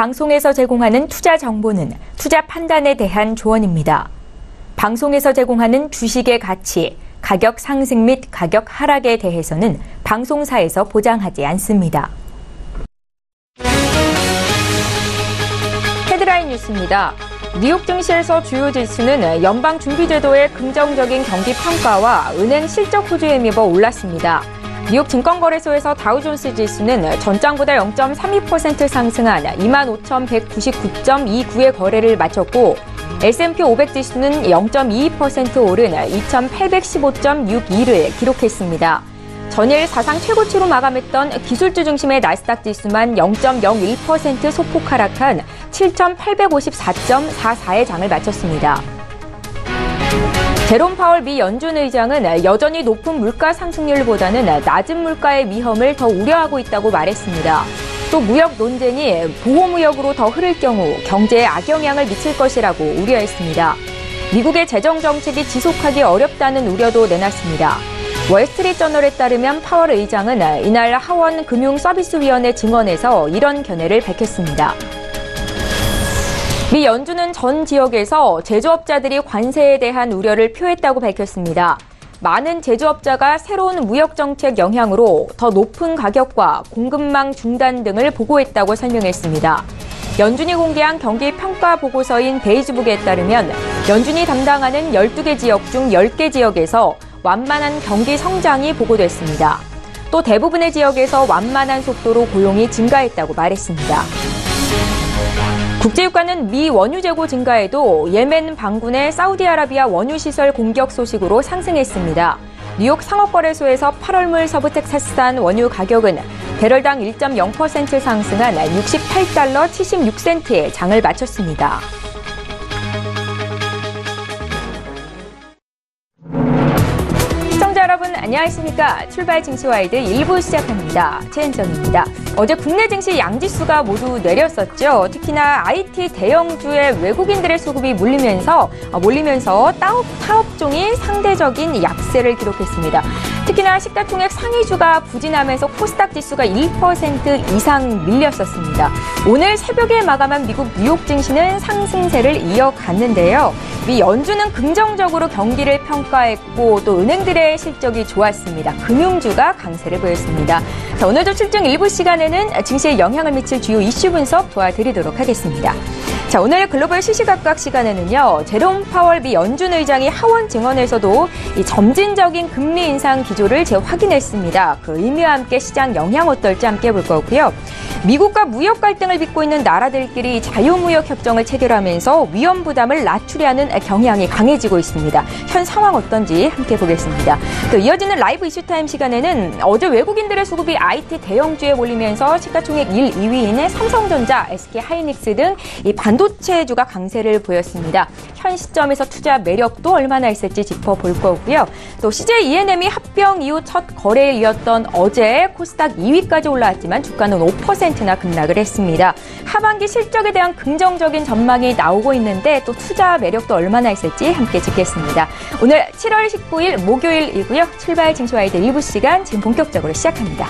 방송에서 제공하는 투자 정보는 투자 판단에 대한 조언입니다. 방송에서 제공하는 주식의 가치, 가격 상승 및 가격 하락에 대해서는 방송사에서 보장하지 않습니다. 헤드라인 뉴스입니다. 뉴욕 증시에서 주요 지수는 연방준비제도의 긍정적인 경기 평가와 은행 실적 호조에 힘입어 올랐습니다. 뉴욕 증권거래소에서 다우존스 지수는 전장보다 0.32% 상승한 25,199.29의 거래를 마쳤고 S&P 500 지수는 0.22% 오른 2,815.62를 기록했습니다. 전일 사상 최고치로 마감했던 기술주 중심의 나스닥 지수만 0.01% 소폭 하락한 7,854.44의 장을 마쳤습니다. 제롬 파월 미 연준 의장은 여전히 높은 물가 상승률보다는 낮은 물가의 위험을 더 우려하고 있다고 말했습니다. 또 무역 논쟁이 보호무역으로 더 흐를 경우 경제에 악영향을 미칠 것이라고 우려했습니다. 미국의 재정 정책이 지속하기 어렵다는 우려도 내놨습니다. 월스트리트저널에 따르면 파월 의장은 이날 하원 금융서비스위원회 증언에서 이런 견해를 밝혔습니다. 미 연준은 전 지역에서 제조업자들이 관세에 대한 우려를 표했다고 밝혔습니다. 많은 제조업자가 새로운 무역정책 영향으로 더 높은 가격과 공급망 중단 등을 보고했다고 설명했습니다. 연준이 공개한 경기 평가 보고서인 베이지북에 따르면 연준이 담당하는 12개 지역 중 10개 지역에서 완만한 경기 성장이 보고됐습니다. 또 대부분의 지역에서 완만한 속도로 고용이 증가했다고 말했습니다. 국제유가는 미 원유 재고 증가에도 예멘 반군의 사우디아라비아 원유 시설 공격 소식으로 상승했습니다. 뉴욕 상업거래소에서 8월물 서부 텍사스산 원유 가격은 배럴당 1.0% 상승한 68달러 76센트에 장을 마쳤습니다. 시청자 여러분 안녕하십니까? 출발 증시와이드 1부 시작합니다. 최은정입니다. 어제 국내 증시 양지수가 모두 내렸었죠. 특히나 IT 대형주의 외국인들의 수급이 몰리면서 타업종이 상대적인 약세를 기록했습니다. 특히나 시가총액 상위주가 부진하면서 코스닥 지수가 1% 이상 밀렸었습니다. 오늘 새벽에 마감한 미국 뉴욕 증시는 상승세를 이어갔는데요. 미 연준은 긍정적으로 경기를 평가했고 또 은행들의 실적이 좋았습니다. 금융주가 강세를 보였습니다. 자, 오늘도 출정 일부 시간에는 증시에 영향을 미칠 주요 이슈 분석 도와드리도록 하겠습니다. 자, 오늘 글로벌 시시각각 시간에는요. 제롬 파월 미 연준 의장이 하원 증언에서도 이 점진적인 금리 인상 기조를 재확인했습니다. 그 의미와 함께 시장 영향 어떨지 함께 볼 거고요. 미국과 무역 갈등을 빚고 있는 나라들끼리 자유무역 협정을 체결하면서 위험 부담을 낮추려는 경향이 강해지고 있습니다. 현 상황 어떤지 함께 보겠습니다. 또 이어지는 라이브 이슈타임 시간에는 어제 외국인들의 수급이 IT 대형주에 몰리면서 시가총액 1, 2위인 삼성전자, SK하이닉스 등 이 반도체주가 강세를 보였습니다. 현 시점에서 투자 매력도 얼마나 있을지 짚어볼 거고요. 또 CJ E&M이 합병 이후 첫 거래에 이었던 어제 코스닥 2위까지 올라왔지만 주가는 5%나 급락을 했습니다. 하반기 실적에 대한 긍정적인 전망이 나오고 있는데 또 투자 매력도 얼마나 있을지 함께 짚겠습니다. 오늘 7월 19일 목요일이고요. 출발 증시와이드 1부 시간 지금 본격적으로 시작합니다.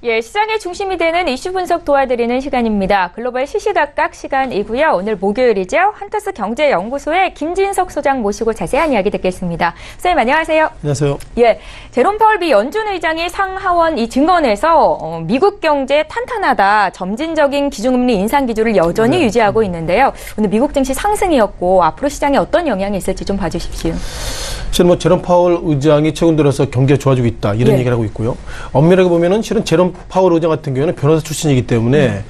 예, 시장의 중심이 되는 이슈 분석 도와드리는 시간입니다. 글로벌 시시각각 시간이고요. 오늘 목요일이죠. 헌터스 경제연구소의 김진석 소장 모시고 자세한 이야기 듣겠습니다. 선생님 안녕하세요. 안녕하세요. 예, 제롬 파월 미 연준 의장이 상하원 이 증언에서 미국 경제 탄탄하다, 점진적인 기준금리 인상 기조를 여전히 유지하고 있는데요. 오늘 미국 증시 상승이었고 앞으로 시장에 어떤 영향이 있을지 좀 봐주십시오. 실은 뭐 제롬 파월 의장이 최근 들어서 경기가 좋아지고 있다 이런 얘기를 하고 있고요. 엄밀하게 보면은 실은 제롬 파월 의장 같은 경우는 변호사 출신이기 때문에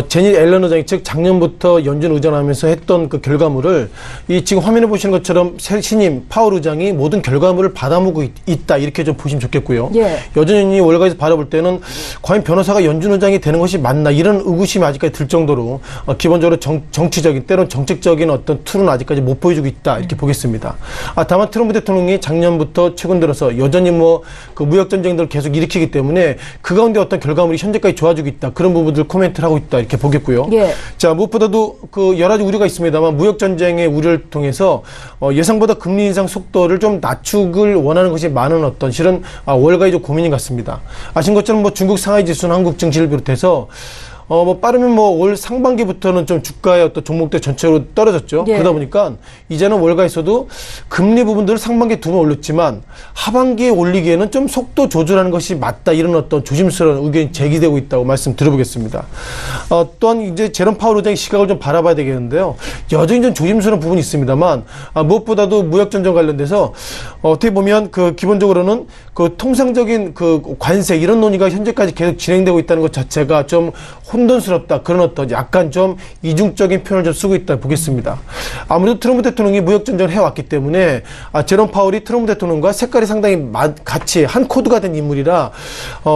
제닛 앨런 의장이 즉 작년부터 연준 의장하면서 했던 그 결과물을 이 지금 화면에 보시는 것처럼 새 신임 파월 의장이 모든 결과물을 받아먹고 있다 이렇게 좀 보시면 좋겠고요. 여전히 월가에서 바라볼 때는 과연 변호사가 연준 의장이 되는 것이 맞나 이런 의구심이 아직까지 들 정도로 기본적으로 정치적인 때론 정책적인 어떤 툴은 아직까지 못 보여주고 있다 이렇게 보겠습니다. 다만 트럼프 대통령이 작년부터 최근 들어서 여전히 뭐 그 무역 전쟁들을 계속 일으키기 때문에 그 가운데 어떤 결과물이 현재까지 좋아지고 있다 그런 부분들 코멘트를 하고 있다 이렇게 보겠고요. 자, 무엇보다도 그 여러 가지 우려가 있습니다만 무역 전쟁의 우려를 통해서 예상보다 금리 인상 속도를 좀 낮추길 원하는 것이 많은 어떤 실은 월가의 좀 고민인 것 같습니다. 아신 것처럼 뭐 중국 상하이 지수는 한국 증시를 비롯해서 뭐 빠르면 뭐 올 상반기부터는 좀 주가의 어떤 종목들 전체로 떨어졌죠. 그러다 보니까 이제는 월가에서도 금리 부분들을 상반기에 2번 올렸지만 하반기에 올리기에는 좀 속도 조절하는 것이 맞다 이런 어떤 조심스러운 의견이 제기되고 있다고 말씀 드려보겠습니다. 또한 이제 제롬 파월 의장의 시각을 좀 바라봐야 되겠는데요. 여전히 좀 조심스러운 부분이 있습니다만 무엇보다도 무역 전쟁 관련돼서 어떻게 보면 그 기본적으로는 그 통상적인 그 관세 이런 논의가 현재까지 계속 진행되고 있다는 것 자체가 좀 혼돈스럽다. 그런 어떤 약간 좀 이중적인 표현을 좀 쓰고 있다 보겠습니다. 아무래도 트럼프 대통령이 무역전쟁을 해왔기 때문에 제롬 파월이 트럼프 대통령과 색깔이 상당히 같이 한 코드가 된 인물이라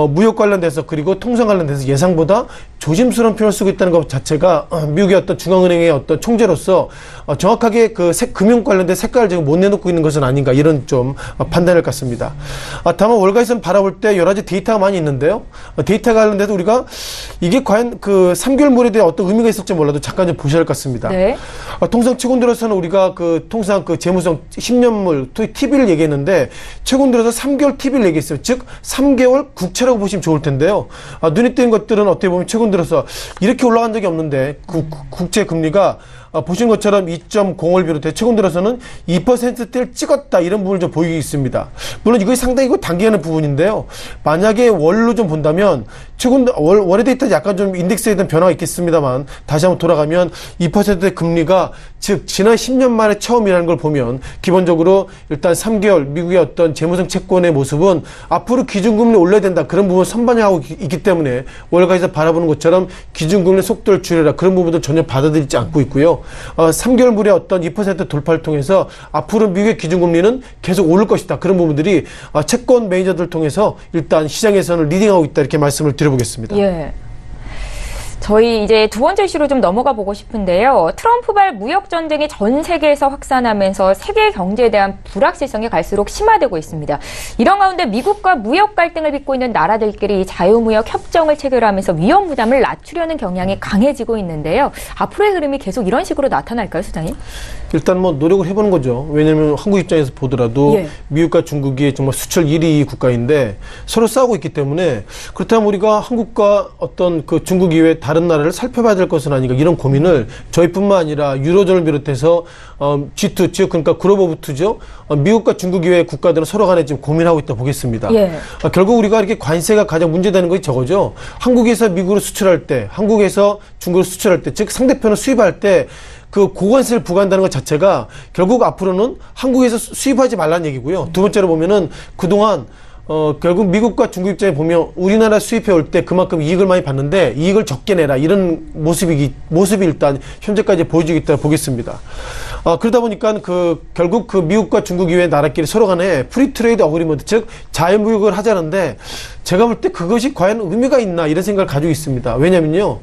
무역 관련돼서 그리고 통상 관련돼서 예상보다 조심스러운 표현을 쓰고 있다는 것 자체가 미국의 어떤 중앙은행의 어떤 총재로서 정확하게 그 금융 관련된 색깔을 지금 못 내놓고 있는 것은 아닌가 이런 좀 판단을 갖습니다. 다만 월가에서는 바라볼 때 여러 가지 데이터가 많이 있는데요. 데이터 관련돼서 우리가 이게 과연 그 3개월물에 대한 어떤 의미가 있을지 몰라도 잠깐 좀 보셔야 할 것 같습니다. 통상 최근 들어서는 우리가 그 통상 그 재무성 10년물 TB를 얘기했는데 최근 들어서 3개월 TB를 얘기했어요. 즉 3개월 국채라고 보시면 좋을 텐데요. 눈에 띄는 것들은 어떻게 보면 최근 들어서 이렇게 올라간 적이 없는데 국채 금리가 보신 것처럼 2.0을 비롯해 최근 들어서는 2%대를 찍었다 이런 부분을 좀 보이고 있습니다. 물론 이것이 상당히 단기간의 부분인데요. 만약에 월로 좀 본다면 최근 월의 데이터 약간 좀 인덱스에 대한 변화가 있겠습니다만 다시 한번 돌아가면 2%대 금리가 즉 지난 10년 만에 처음이라는 걸 보면 기본적으로 일단 3개월 미국의 어떤 재무성 채권의 모습은 앞으로 기준금리 올려야 된다 그런 부분을 선반영하고 있기 때문에 월가에서 바라보는 것처럼 기준금리 속도를 줄여라 그런 부분들 전혀 받아들이지 않고 있고요. 3개월물의 어떤 2% 돌파를 통해서 앞으로 미국의 기준금리는 계속 오를 것이다. 그런 부분들이 채권 매니저들 통해서 일단 시장에서는 리딩하고 있다. 이렇게 말씀을 드려보겠습니다. 저희 이제 두 번째 이슈로 좀 넘어가 보고 싶은데요. 트럼프발 무역 전쟁이 전 세계에서 확산하면서 세계 경제에 대한 불확실성이 갈수록 심화되고 있습니다. 이런 가운데 미국과 무역 갈등을 빚고 있는 나라들끼리 자유무역 협정을 체결하면서 위험 부담을 낮추려는 경향이 강해지고 있는데요. 앞으로의 흐름이 계속 이런 식으로 나타날까요, 소장님? 일단 뭐 노력을 해보는 거죠. 왜냐하면 한국 입장에서 보더라도 미국과 중국이 정말 수출 1위 국가인데 서로 싸우고 있기 때문에 그렇다면 우리가 한국과 어떤 그 중국 이외 다른 나라를 살펴봐야 될 것은 아닌가 이런 고민을 저희뿐만 아니라 유로존을 비롯해서 G2 즉 그러니까 글로벌 오브 2죠. 미국과 중국 이외 국가들은 서로 간에 지금 고민하고 있다 보겠습니다. 결국 우리가 이렇게 관세가 가장 문제되는 것이 저거죠. 한국에서 미국으로 수출할 때, 한국에서 중국으로 수출할 때, 즉 상대편을 수입할 때 그 고관세를 부과한다는 것 자체가 결국 앞으로는 한국에서 수입하지 말라는 얘기고요. 두 번째로 보면은 그동안 결국 미국과 중국 입장에 보면 우리나라 수입해 올 때 그만큼 이익을 많이 받는데 이익을 적게 내라 이런 모습이 일단 현재까지 보여지고 있다고 보겠습니다. 그러다 보니까 결국 그 미국과 중국 이외의 나라끼리 서로 간에 프리트레이드 어그리먼트 즉 자유무역을 하자는데 제가 볼 때 그것이 과연 의미가 있나 이런 생각을 가지고 있습니다. 왜냐면요.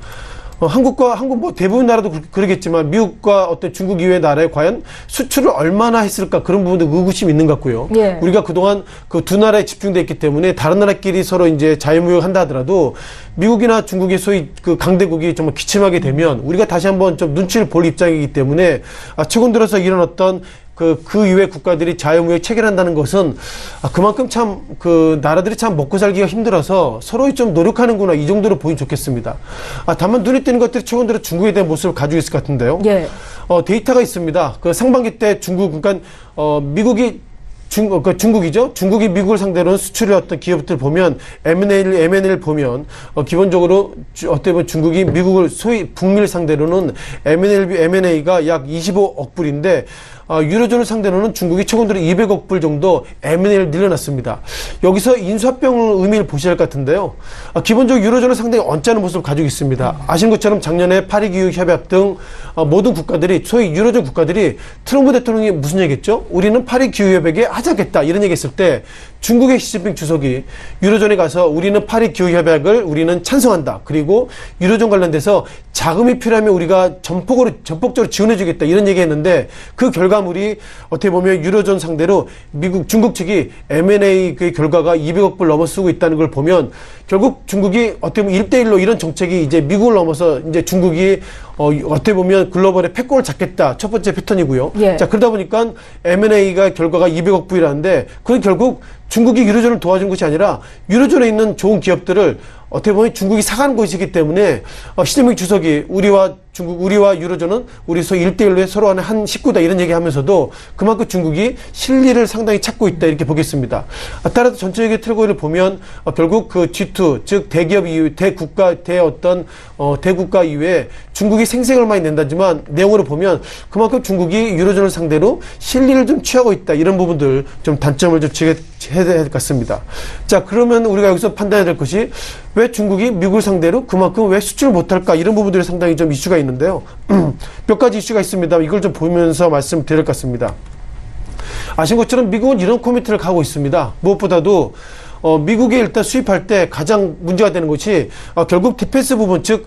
한국 뭐 대부분 나라도 그러겠지만 미국과 어떤 중국 이외의 나라에 과연 수출을 얼마나 했을까 그런 부분도 의구심이 있는 것 같고요. 우리가 그동안 그 두 나라에 집중돼 있기 때문에 다른 나라끼리 서로 이제 자유무역 한다 하더라도 미국이나 중국의 소위 그 강대국이 정말 기침하게 되면 우리가 다시 한번 좀 눈치를 볼 입장이기 때문에 최근 들어서 이런 어떤 그 이외 국가들이 자유무역 체결한다는 것은 그만큼 참 그 나라들이 참 먹고 살기가 힘들어서 서로 좀 노력하는구나 이 정도로 보이면 좋겠습니다. 다만 눈에 띄는 것들이 최근 들어 중국에 대한 모습을 가지고 있을 것 같은데요. 예. 데이터가 있습니다. 그 상반기 때 중국 그러니까 미국이 중국이죠. 중국이 미국을 상대로 수출의 어떤 기업들 보면 M&A를 보면 기본적으로 어떻게 보면 중국이 미국을 소위 북미를 상대로는 M&A가 약 25억 불인데 유로존을 상대로는 중국이 최근 들어 200억 불 정도 M&A를 늘려놨습니다. 여기서 인수합병 의미를 보셔야 할 것 같은데요. 기본적으로 유로존은 상당히 언짢은 모습을 가지고 있습니다. 아시는 것처럼 작년에 파리기후협약 등 모든 국가들이 소위 유로존 국가들이 트럼프 대통령이 무슨 얘기했죠? 우리는 파리기후협약에 하자겠다 이런 얘기했을 때 중국의 시진핑 주석이 유로존에 가서 우리는 파리기후협약을 우리는 찬성한다. 그리고 유로존 관련돼서 자금이 필요하면 우리가 전폭적으로 지원해주겠다 이런 얘기했는데 그 결과물이 어떻게 보면 유로존 상대로 중국 측이 M&A 그 결과가 200억 불 넘어 쓰고 있다는 걸 보면 결국 중국이 어떻게 보면 1대1로 이런 정책이 이제 미국을 넘어서 이제 중국이 어떻게 보면 글로벌의 패권을 잡겠다. 첫 번째 패턴이고요. 예. 자, 그러다 보니까 M&A가 결과가 200억 불이라는데 그건 결국 중국이 유로존을 도와준 것이 아니라 유로존에 있는 좋은 기업들을 어떻게 보면 중국이 사가는 것이기 때문에 시진핑 주석이 우리와 유로존은 우리 소위 1대1로 서로 간에 한 식구다 이런 얘기하면서도 그만큼 중국이 실리를 상당히 찾고 있다 이렇게 보겠습니다. 따라서 전체적인 트랙을 보면 결국 그 G2 즉 대기업 이후 대국가 이후에 중국이 생색을 많이 낸다지만 내용으로 보면 그만큼 중국이 유로존을 상대로 실리를 좀 취하고 있다 이런 부분들 좀 단점을 좀 해야 될 것 같습니다. 자, 그러면 우리가 여기서 판단해야 될 것이 왜 중국이 미국을 상대로 그만큼 왜 수출을 못할까 이런 부분들이 상당히 좀 이슈가 있는데요. 몇 가지 이슈가 있습니다. 이걸 좀 보면서 말씀드릴 것 같습니다. 아신 것처럼 미국은 이런 코미트를 가고 있습니다. 무엇보다도 미국에 일단 수입할 때 가장 문제가 되는 것이 결국 디펜스 부분 즉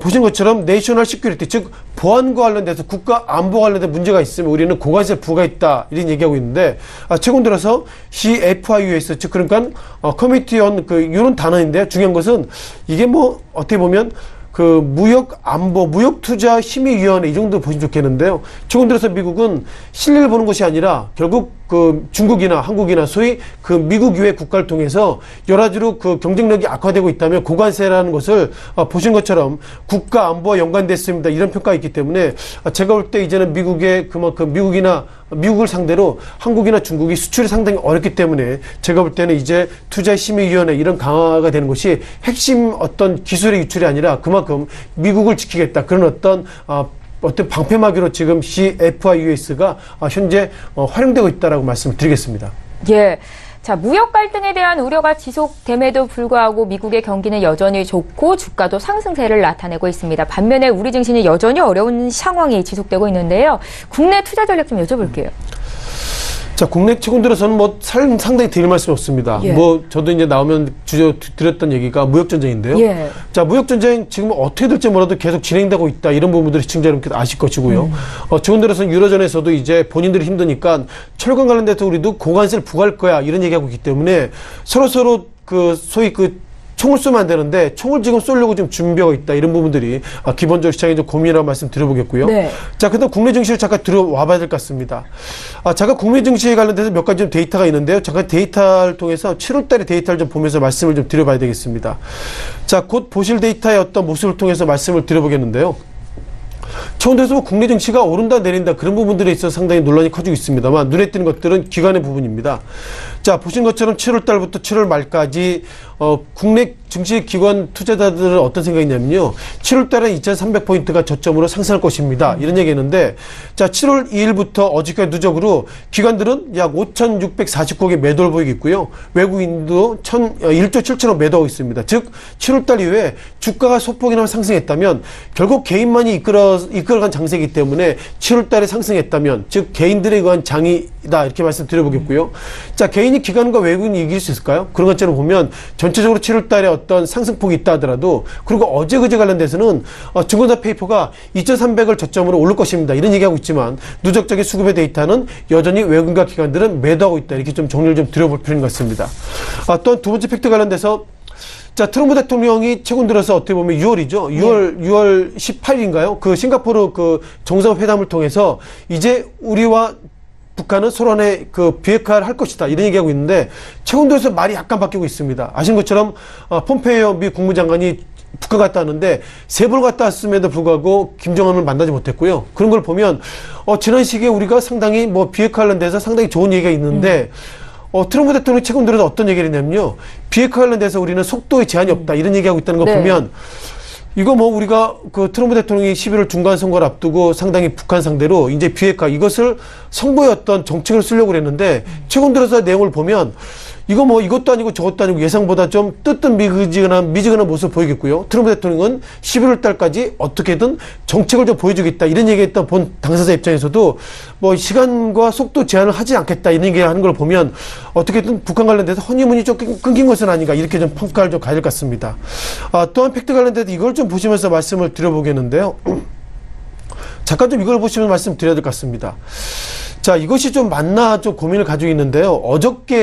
보신 것처럼 내셔널 시큐리티 즉 보안과 관련돼서 국가 안보 관련된 문제가 있으면 우리는 고관세 부과했다 이런 얘기하고 있는데 최근 들어서 CFIUS 즉 그러니까 커미티 온 이런 단어인데 중요한 것은 이게 뭐 어떻게 보면 그 무역 안보 무역 투자 심의위원회 이 정도 보시면 좋겠는데요. 최근 들어서 미국은 실리를 보는 것이 아니라 결국 그 중국이나 한국이나 소위 그 미국 이외 국가를 통해서 여러 가지로 그 경쟁력이 악화되고 있다면 고관세라는 것을 보신 것처럼 국가 안보와 연관됐습니다. 이런 평가가 있기 때문에 제가 볼 때 이제는 미국의 그만큼 미국을 상대로 한국이나 중국이 수출이 상당히 어렵기 때문에 제가 볼 때는 이제 투자심의위원회 이런 강화가 되는 것이 핵심 어떤 기술의 유출이 아니라 그만큼 미국을 지키겠다 그런 어떤 방패막이로 지금 CFIUS가 현재 활용되고 있다라고 말씀을 드리겠습니다. 예. 자, 무역 갈등에 대한 우려가 지속됨에도 불구하고 미국의 경기는 여전히 좋고 주가도 상승세를 나타내고 있습니다. 반면에 우리 증시는 여전히 어려운 상황이 지속되고 있는데요. 국내 투자 전략 좀 여쭤볼게요. 자, 국내 최근 들어서는 상당히 드릴 말씀이 없습니다. 예. 저도 이제 나오면 드렸던 얘기가 무역전쟁인데요. 예. 자, 무역전쟁 지금 어떻게 될지 몰라도 계속 진행되고 있다. 이런 부분들이 시청자 여러분께서 아실 것이고요. 최근 들어서는 유로존에서도 이제 본인들이 힘드니까 철강 관련돼서 우리도 고관세를 부과할 거야. 이런 얘기하고 있기 때문에 서로 소위 총을 쏘면 안 되는데 총을 지금 쏘려고 좀 준비하고 있다. 이런 부분들이 기본적으로 시장에 좀 고민이라고 말씀 드려보겠고요. 네. 자, 그다음 국내 증시를 잠깐 들어와 봐야 될 것 같습니다. 잠깐 국내 증시에 관련돼서 몇 가지 좀 데이터가 있는데요. 잠깐 데이터를 통해서 7월 달의 데이터를 좀 보면서 말씀을 좀 드려봐야 되겠습니다. 자, 곧 보실 데이터의 어떤 모습을 통해서 말씀을 드려보겠는데요. 최근 들어서 국내 증시가 오른다 내린다 그런 부분들에 있어서 상당히 논란이 커지고 있습니다만 눈에 띄는 것들은 기관의 부분입니다. 자, 보신 것처럼 7월 달부터 7월 말까지 국내 증시 기관 투자자들은 어떤 생각이냐면요. 7월 달에 2,300포인트가 저점으로 상승할 것입니다. 이런 얘기했는데 자, 7월 2일부터 어저께 누적으로 기관들은 약 5,649개 매도를 보이고 있고요. 외국인도 1조 7천억 매도하고 있습니다. 즉 7월 달 이후에 주가가 소폭이나마 상승했다면 결국 개인만이 이끌어간 장세이기 때문에 7월 달에 상승했다면 즉 개인들에 의한 장이다 이렇게 말씀드려보겠고요. 자, 개인이 기관과 외국인이 이길 수 있을까요? 그런 것처럼 보면 전체적으로 7월 달에 어떤 상승폭이 있다 하더라도 그리고 어제 그제 관련돼서는 증권사 페이퍼가 2,300을 저점으로 오를 것입니다. 이런 얘기하고 있지만 누적적인 수급의 데이터는 여전히 외국인과 기관들은 매도하고 있다. 이렇게 좀 정리를 좀 드려볼 필요인 것 같습니다. 또한 두 번째 팩트 관련돼서 자, 트럼프 대통령이 최근 들어서 어떻게 보면 6월이죠. 6월 18일인가요? 그 싱가포르 그 정상회담을 통해서 이제 우리와 북한은 소련에 그 비핵화를 할 것이다. 이런 얘기하고 있는데 최근 들어서 말이 약간 바뀌고 있습니다. 아시는 것처럼 폼페이오 미 국무장관이 북한 갔다 왔는데 세 번 갔다 왔음에도 불구하고 김정은을 만나지 못했고요. 그런 걸 보면 지난 시기에 우리가 상당히 뭐 비핵화 관련돼서 상당히 좋은 얘기가 있는데 트럼프 대통령이 최근 들어서 어떤 얘기를 했냐면요. 비핵화 관련돼서 우리는 속도에 제한이 없다. 이런 얘기하고 있다는 거 네. 보면 이거 뭐 우리가 그 트럼프 대통령이 11월 중간 선거를 앞두고 상당히 북한 상대로 이제 비핵화 이것을 성부의 어떤 정책을 쓰려고 그랬는데 최근 들어서 내용을 보면 이거 뭐 이것도 아니고 저것도 아니고 예상보다 좀 뜨뜻미지근한 모습을 보이겠고요. 트럼프 대통령은 11월 달까지 어떻게든 정책을 좀 보여주겠다 이런 얘기했던 본 당사자 입장에서도 뭐 시간과 속도 제한을 하지 않겠다 이런 얘기하는 걸 보면 어떻게든 북한 관련돼서 허니문이 좀 끊긴 것은 아닌가 이렇게 좀 평가를 좀 가야 될 것 같습니다. 또한 팩트 관련돼서 이걸 좀 보시면서 말씀을 드려보겠는데요. 잠깐 좀 이걸 보시면 말씀 드려야 될 것 같습니다. 자, 이것이 좀 맞나 좀 고민을 가지고 있는데요.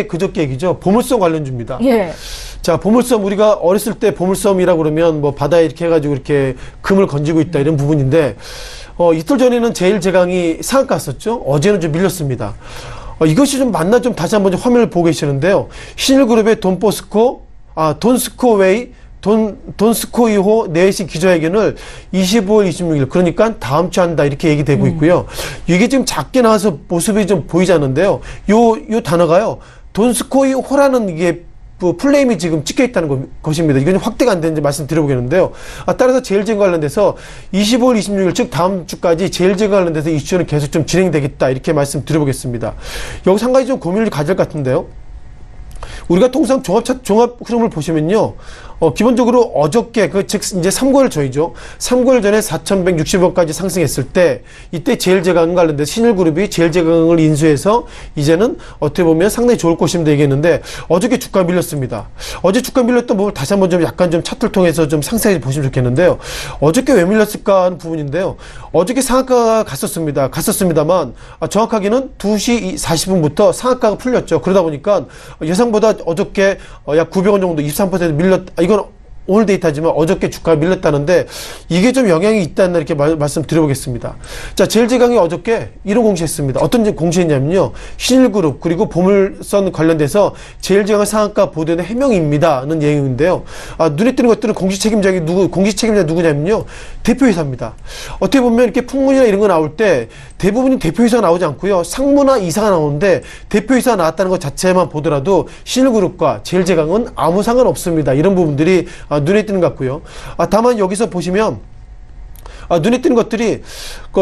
그저께 얘기죠. 보물섬 관련주입니다. 예. 자, 보물섬 우리가 어렸을 때 보물섬이라고 그러면 뭐 바다에 이렇게 해가지고 이렇게 금을 건지고 있다 이런 부분인데 이틀 전에는 제일제강이 상한가 갔었죠. 어제는 좀 밀렸습니다. 이것이 좀 맞나 좀 다시 한번 좀 화면을 보고 계시는데요. 신일그룹의 돈스코이호 내시 기자회견을 25일, 26일 그러니까 다음 주 한다 이렇게 얘기되고 있고요. 이게 지금 작게 나와서 모습이 좀 보이지 않는데요. 요 단어가요. 돈스코이호라는 이게 플레임이 지금 찍혀 있다는 것입니다. 이건 확대가 안 되는지 말씀드려보겠는데요. 따라서 제일제강 관련돼서 25일, 26일 즉 다음 주까지 제일제강 관련돼서 이슈는 계속 좀 진행되겠다 이렇게 말씀드려보겠습니다. 여기서 한 가지 좀 고민을 가질 것 같은데요. 우리가 통상 종합 흐름을 보시면요. 기본적으로 어저께, 즉, 이제 3개월 전이죠. 3개월 전에 4,160원까지 상승했을 때, 이때 제일제강 관련돼서 신일그룹이 제일제강을 인수해서, 이제는 어떻게 보면 상당히 좋을 것입니다. 얘기했는데, 어저께 주가 밀렸습니다. 어제 주가 밀렸던 부분을 다시 한번 좀 약간 좀 차트를 통해서 좀 상세히 보시면 좋겠는데요. 어저께 왜 밀렸을까 하는 부분인데요. 어저께 상한가가 갔었습니다만, 정확하게는 2시 40분부터 상한가가 풀렸죠. 그러다 보니까 예상보다 어저께 약 900원 정도 23% 이건 오늘 데이터지만 어저께 주가가 밀렸다는데 이게 좀 영향이 있다는 이렇게 말씀드려보겠습니다. 자, 제일제강이 어저께 이런 공시했습니다. 어떤 공시했냐면요. 신일그룹 그리고 보물선 관련돼서 제일제강 상한가 보도는 해명입니다는 내용인데요. 눈에 띄는 것들은 공시 책임자 누구냐면요. 대표이사입니다. 어떻게 보면 이렇게 풍문이나 이런 거 나올 때 대부분이 대표이사가 나오지 않고요. 상무나 이사가 나오는데 대표이사가 나왔다는 것 자체만 보더라도 신일그룹과 제일제강은 아무 상관없습니다. 이런 부분들이 눈에 띄는 것 같고요. 다만 여기서 보시면 눈에 띄는 것들이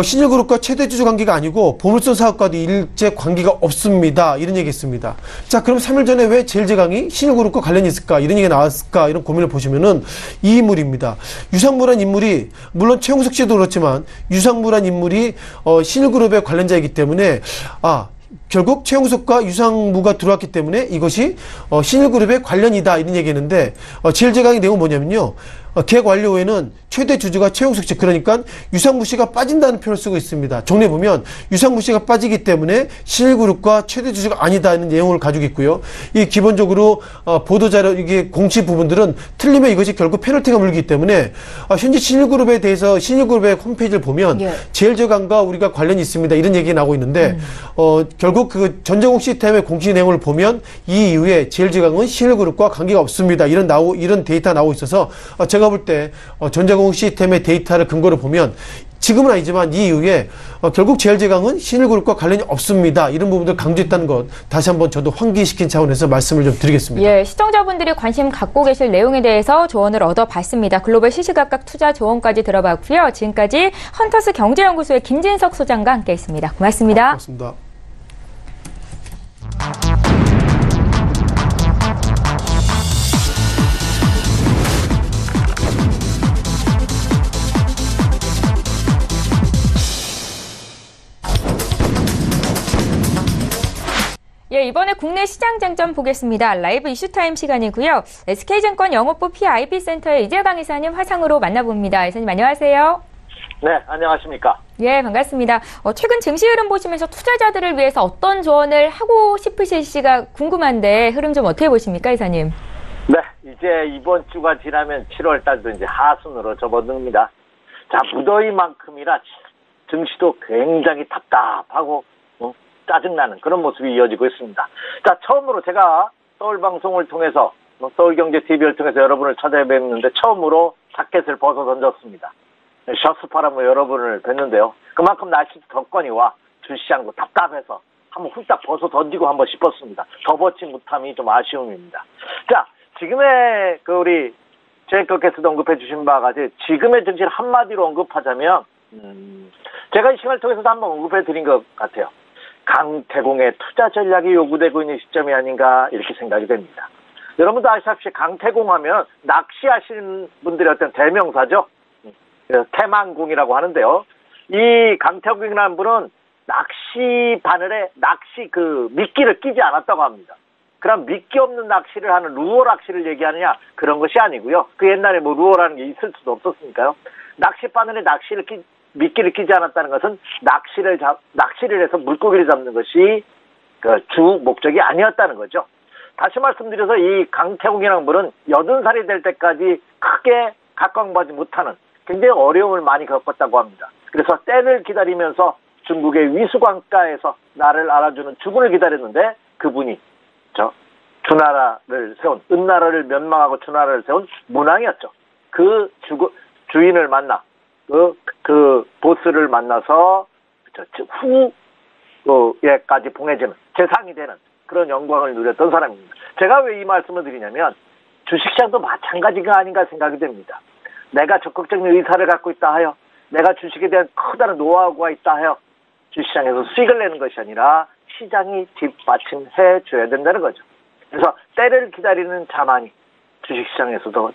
신일그룹과 최대주주 관계가 아니고 보물선 사업과도 일제 관계가 없습니다. 이런 얘기했습니다. 자, 그럼 3일 전에 왜 제일제강이 신일그룹과 관련이 있을까? 이런 얘기가 나왔을까? 이런 고민을 보시면은 이 인물입니다. 유상무란 인물이 물론 최용석 씨도 그렇지만 유상무란 인물이 신일그룹의 관련자이기 때문에 결국 최용석과 유상무가 들어왔기 때문에 이것이 신일그룹의 관련이다 이런 얘기했는데 제일제강의 내용은 뭐냐면요. 계약 완료 후에는 최대 주주가 최용석 씨 그러니까 유상무 씨가 빠진다는 표현을 쓰고 있습니다. 정리해 보면 유상무 씨가 빠지기 때문에 신일그룹과 최대 주주가 아니다는 내용을 가지고 있고요. 이 기본적으로 보도자료 이게 공시 부분들은 틀리면 이것이 결국 페널티가 물리기 때문에 현재 신일그룹에 대해서 신일그룹의 홈페이지를 보면 제일제강과 우리가 관련이 있습니다. 이런 얘기가 나오고 있는데 결국 그 전자공 시스템의 공시 내용을 보면 이 이후에 제일제강은 신일그룹과 관계가 없습니다. 이런 데이터가 나오고 있어서 제가 볼 때 전자공 시스템의 데이터를 근거로 보면 지금은 아니지만 이 이후에 결국 제일제강은 신일그룹과 관련이 없습니다. 이런 부분들 강조했다는 것 다시 한번 저도 환기시킨 차원에서 말씀을 좀 드리겠습니다. 예, 시청자분들이 관심 갖고 계실 내용에 대해서 조언을 얻어봤습니다. 글로벌 시시각각 투자 조언까지 들어봤고요. 지금까지 헌터스 경제연구소의 김진석 소장과 함께했습니다. 고맙습니다. 고맙습니다. 예, 이번에 국내 시장 쟁점 보겠습니다. 라이브 이슈타임 시간이고요. SK증권 영업부 PIB센터의 이재강 이사님 화상으로 만나봅니다. 이사님 안녕하세요. 네, 안녕하십니까. 예, 반갑습니다. 최근 증시 흐름 보시면서 투자자들을 위해서 어떤 조언을 하고 싶으실지가 궁금한데 흐름 좀 어떻게 보십니까, 이사님? 네, 이제 이번 주가 지나면 7월 달도 이제 하순으로 접어듭니다. 자, 무더위만큼이라 증시도 굉장히 답답하고 짜증나는 그런 모습이 이어지고 있습니다. 자, 처음으로 제가 서울방송을 통해서 서울경제TV를 통해서 여러분을 찾아뵙는데 처음으로 자켓을 벗어 던졌습니다. 셔츠파라고 여러분을 뵀는데요. 그만큼 날씨 덥거니와 주시장도 답답해서 한번 훌딱 벗어 던지고 한번 싶었습니다. 더 벗지 못함이 좀 아쉬움입니다. 자, 지금의 우리 제이크께서도 언급해 주신 바와 같이 지금의 정치를 한마디로 언급하자면 제가 이 시간을 통해서도 한번 언급해 드린 것 같아요. 강태공의 투자 전략이 요구되고 있는 시점이 아닌가 이렇게 생각이 됩니다. 여러분도 아시다시피 강태공하면 낚시하시는 분들의 어떤 대명사죠. 태만공이라고 하는데요. 이 강태공이라는 분은 낚시 바늘에 미끼를 끼지 않았다고 합니다. 그럼 미끼 없는 낚시를 하는 루어 낚시를 얘기하느냐 그런 것이 아니고요. 그 옛날에 뭐 루어라는 게 있을 수도 없었으니까요. 낚시 바늘에 미끼를 끼지 않았다는 것은 낚시를 해서 물고기를 잡는 것이 그 주 목적이 아니었다는 거죠. 다시 말씀드려서 이 강태공이라는 분은 80살이 될 때까지 크게 각광받지 못하는 굉장히 어려움을 많이 겪었다고 합니다. 그래서 때를 기다리면서 중국의 위수광가에서 나를 알아주는 주군을 기다렸는데 그분이 주나라를 세운 은나라를 면망하고 주나라를 세운 문왕이었죠. 그 주인을 만나 그 보스를 만나서 후에까지 봉해지는 재상이 되는 그런 영광을 누렸던 사람입니다. 제가 왜 이 말씀을 드리냐면 주식시장도 마찬가지가 아닌가 생각이 됩니다. 내가 적극적인 의사를 갖고 있다 하여 내가 주식에 대한 커다란 노하우가 있다 하여 주식시장에서 수익을 내는 것이 아니라 시장이 뒷받침해 줘야 된다는 거죠. 그래서 때를 기다리는 자만이 주식시장에서도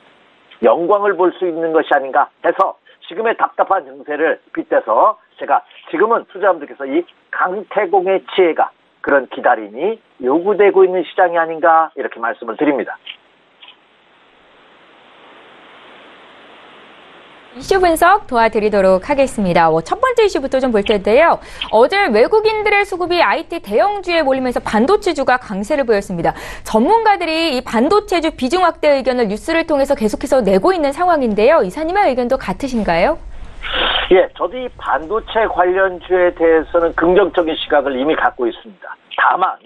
영광을 볼 수 있는 것이 아닌가 해서 지금의 답답한 증세를 빗대서 제가 지금은 투자자분들께서 이 강태공의 지혜가 그런 기다림이 요구되고 있는 시장이 아닌가 이렇게 말씀을 드립니다. 이슈 분석 도와드리도록 하겠습니다. 첫 번째 이슈부터 좀 볼 텐데요. 어제 외국인들의 수급이 IT 대형주에 몰리면서 반도체주가 강세를 보였습니다. 전문가들이 이 반도체주 비중 확대 의견을 뉴스를 통해서 계속해서 내고 있는 상황인데요. 이사님의 의견도 같으신가요? 예, 저도 이 반도체 관련주에 대해서는 긍정적인 시각을 이미 갖고 있습니다. 다만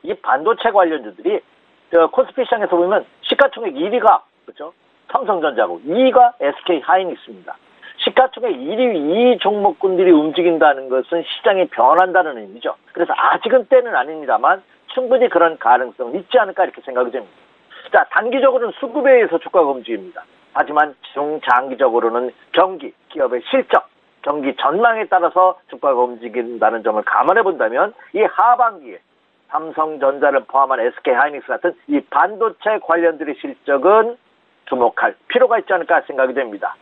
이 반도체 관련주들이 코스피 시장에서 보면 시가총액 1위가 그렇죠? 삼성전자고 2위가 SK하이닉스입니다. 시가총액 1위 이 종목군들이 움직인다는 것은 시장이 변한다는 의미죠. 그래서 아직은 때는 아닙니다만 충분히 그런 가능성은 있지 않을까 이렇게 생각이 됩니다. 자, 단기적으로는 수급에 의해서 주가가 움직입니다. 하지만 중장기적으로는 경기, 기업의 실적, 경기 전망에 따라서 주가가 움직인다는 점을 감안해 본다면 이 하반기에 삼성전자를 포함한 SK하이닉스 같은 이 반도체 관련들의 실적은 주목할 필요가 있지 않을까 생각이 됩니다.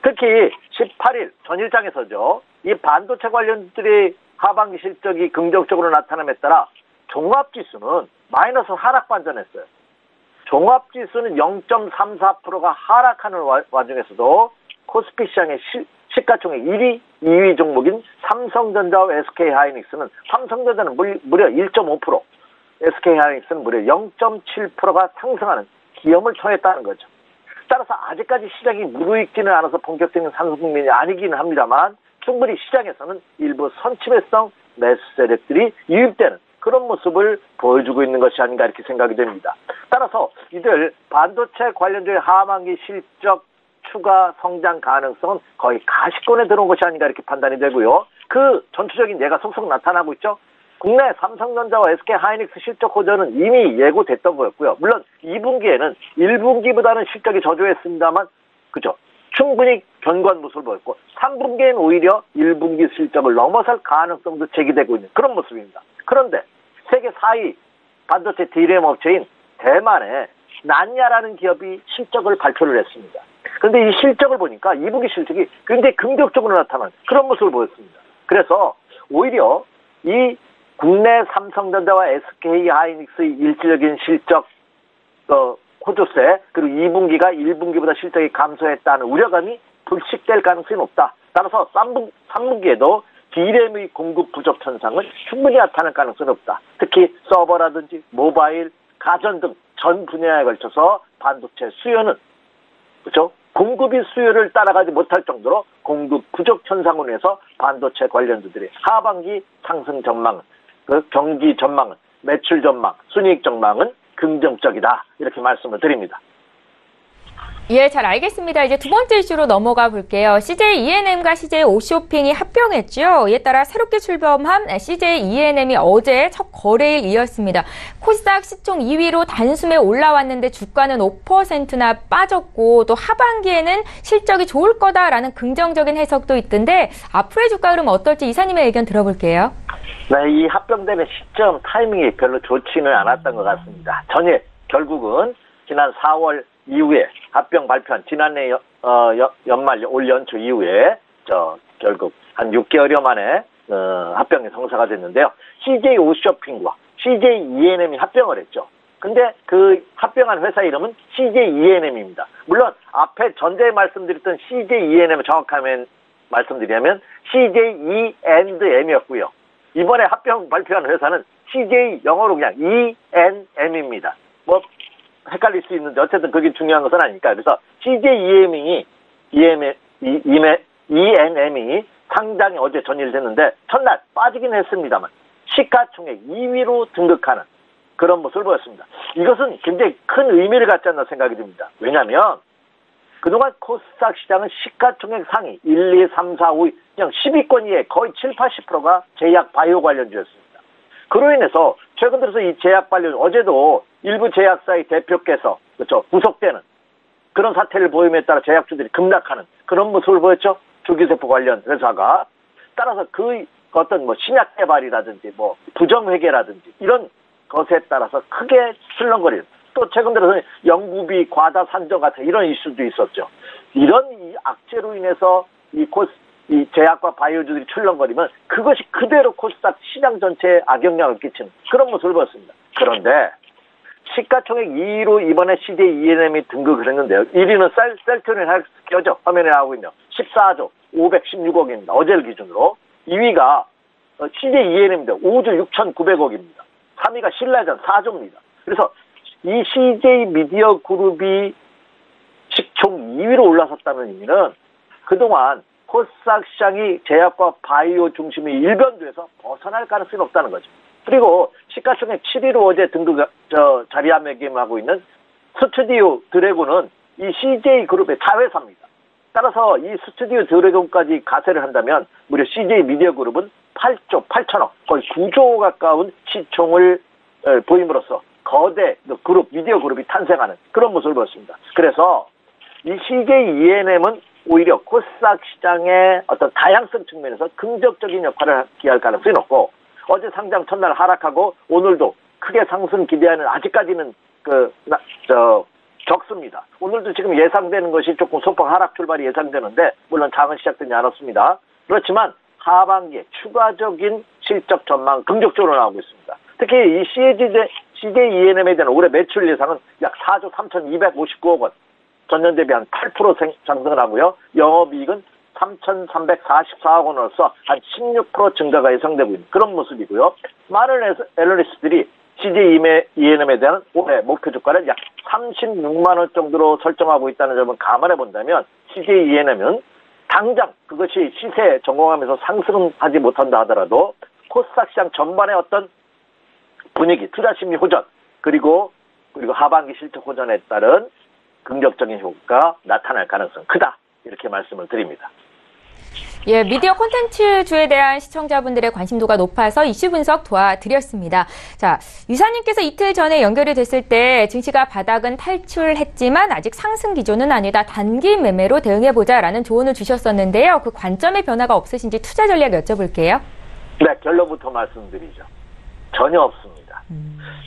특히 18일 전일장에서죠. 이 반도체 관련들의 하반기 실적이 긍정적으로 나타남에 따라 종합지수는 마이너스 하락 반전했어요. 종합지수는 0.34%가 하락하는 와중에서도 코스피 시장의 시가총액 1위, 2위 종목인 삼성전자와 SK하이닉스는 삼성전자는 무려 1.5%, SK하이닉스는 무려 0.7%가 상승하는 기염을 토했다는 거죠. 따라서 아직까지 시장이 무르익지는 않아서 본격적인 상승 국면이 아니기는 합니다만 충분히 시장에서는 일부 선취매성 매수 세력들이 유입되는 그런 모습을 보여주고 있는 것이 아닌가 이렇게 생각이 됩니다. 따라서 이들 반도체 관련주의 하반기 실적 추가 성장 가능성은 거의 가시권에 들어온 것이 아닌가 이렇게 판단이 되고요. 그 전투적인 예가 속속 나타나고 있죠. 국내 삼성전자와 SK하이닉스 실적 호전은 이미 예고됐던 거였고요. 물론 2분기에는 1분기보다는 실적이 저조했습니다만 그죠? 충분히 견고한 모습을 보였고 3분기에는 오히려 1분기 실적을 넘어설 가능성도 제기되고 있는 그런 모습입니다. 그런데 세계 4위 반도체 D램 업체인 대만의 난야라는 기업이 실적을 발표를 했습니다. 그런데 이 실적을 보니까 2분기 실적이 굉장히 긍정적으로 나타나는 그런 모습을 보였습니다. 그래서 오히려 이 국내 삼성전자와 SK하이닉스의 일시적인 실적 호조세 그리고 2분기가 1분기보다 실적이 감소했다는 우려감이 불식될 가능성이 높다. 따라서 3분기에도 D램의 공급 부족 현상은 충분히 나타날 가능성이 없다. 특히 서버라든지 모바일, 가전 등 전 분야에 걸쳐서 반도체 수요는 그렇죠? 공급이 수요를 따라가지 못할 정도로 공급 부족 현상으로 인해서 반도체 관련주들의 하반기 상승 전망은 그 경기 전망은, 매출 전망, 순이익 전망은 긍정적이다. 이렇게 말씀을 드립니다. 예, 잘 알겠습니다. 이제 두 번째 이슈로 넘어가 볼게요. CJ E&M과 CJ 오쇼핑이 합병했죠. 이에 따라 새롭게 출범한 CJ E&M이 어제 첫 거래일 이었습니다. 코스닥 시총 2위로 단숨에 올라왔는데 주가는 5%나 빠졌고 또 하반기에는 실적이 좋을 거다라는 긍정적인 해석도 있던데 앞으로의 주가 흐름 어떨지 이사님의 의견 들어볼게요. 네, 이 합병되는 시점 타이밍이 별로 좋지는 않았던 것 같습니다. 전에 결국은 지난 4월 이후에 합병 발표한 지난해 연말 올 연초 이후에 결국 한 6개월여 만에 합병이 성사가 됐는데요. CJ 오쇼핑과 CJ E&M이 합병을 했죠. 근데 그 합병한 회사 이름은 CJ E&M입니다. 물론 앞에 전제에 말씀드렸던 CJ E&M을 정확하게 말씀드리자면 CJ E&M이었고요. 이번에 합병 발표한 회사는 CJ 영어로 그냥 E&M입니다. 뭐 헷갈릴 수 있는데 어쨌든 그게 중요한 것은 아니니까. 그래서 CJ E&M이 상장이 어제 전일됐는데 첫날 빠지긴 했습니다만 시가총액 2위로 등극하는 그런 모습을 보였습니다. 이것은 굉장히 큰 의미를 갖지 않나 생각이 듭니다. 왜냐하면 그동안 코스닥 시장은 시가총액 상위 1, 2, 3, 4, 5위 그냥 10위권 이에 거의 7, 80%가 제약 바이오 관련주였습니다. 그로 인해서 최근 들어서 이 제약 관련 어제도 일부 제약사의 대표께서 그렇죠 구속되는 그런 사태를 보임에 따라 제약주들이 급락하는 그런 모습을 보였죠. 줄기세포 관련 회사가 따라서 그 어떤 뭐 신약 개발이라든지 뭐 부정 회계라든지 이런 것에 따라서 크게 출렁거리는 또 최근 들어서 연구비 과다 산정 같은 이런 이슈도 있었죠. 이런 이 악재로 인해서 이 제약과 바이오주들이 출렁거리면 그것이 그대로 코스닥 시장 전체에 악영향을 끼치는 그런 모습을 보였습니다. 그런데 시가총액 2위로 이번에 CJ E&M이 등극을 했는데요. 1위는 셀트리온 헬스케어죠. 화면에 나오고 있네요. 14조 516억입니다. 어제를 기준으로. 2위가 CJ E&M입니다. 5조 6,900억입니다. 3위가 신라전 4조입니다. 그래서 이 CJ 미디어 그룹이 시총 2위로 올라섰다는 의미는 그동안 코스닥 시장이 제약과 바이오 중심의 일변도에서 벗어날 가능성이 없다는 거죠. 그리고 시가총액 7위로 어제 자리매김하고 있는 스튜디오 드래곤은 이 CJ 그룹의 자회사입니다. 따라서 이 스튜디오 드래곤까지 가세를 한다면 무려 CJ 미디어 그룹은 8조 8천억 거의 9조 가까운 시총을 보임으로써 거대 그룹 미디어 그룹이 탄생하는 그런 모습을 보였습니다. 그래서 이 CJ E&M은 오히려 코스닥 시장의 어떤 다양성 측면에서 긍정적인 역할을 기할 가능성이 높고 어제 상장 첫날 하락하고 오늘도 크게 상승 기대하는 아직까지는 적습니다. 오늘도 지금 예상되는 것이 조금 소폭 하락 출발이 예상되는데 물론 장은 시작되지 않았습니다. 그렇지만 하반기에 추가적인 실적 전망 긍정적으로 나오고 있습니다. 특히 이 CJ E&M에 대한 올해 매출 예상은 약 4조 3,259억 원. 전년 대비 한 8% 상승을 하고요. 영업이익은 3,344억 원으로서 한 16% 증가가 예상되고 있는 그런 모습이고요. 많은 애널리스트들이 CJ E&M에 대한 올해 목표 주가를 약 36만 원 정도로 설정하고 있다는 점을 감안해 본다면 CJ E&M은 당장 그것이 시세에 전공하면서 상승하지 못한다 하더라도 코스닥 시장 전반의 어떤 분위기, 투자 심리 호전 그리고 하반기 실적 호전에 따른 긍정적인 효과가 나타날 가능성 크다. 이렇게 말씀을 드립니다. 예, 미디어 콘텐츠주에 대한 시청자분들의 관심도가 높아서 이슈 분석 도와드렸습니다. 자, 이사님께서 이틀 전에 연결이 됐을 때 증시가 바닥은 탈출했지만 아직 상승 기조는 아니다. 단기 매매로 대응해보자라는 조언을 주셨었는데요. 그 관점의 변화가 없으신지 투자 전략 여쭤볼게요. 네, 결론부터 말씀드리죠. 전혀 없습니다.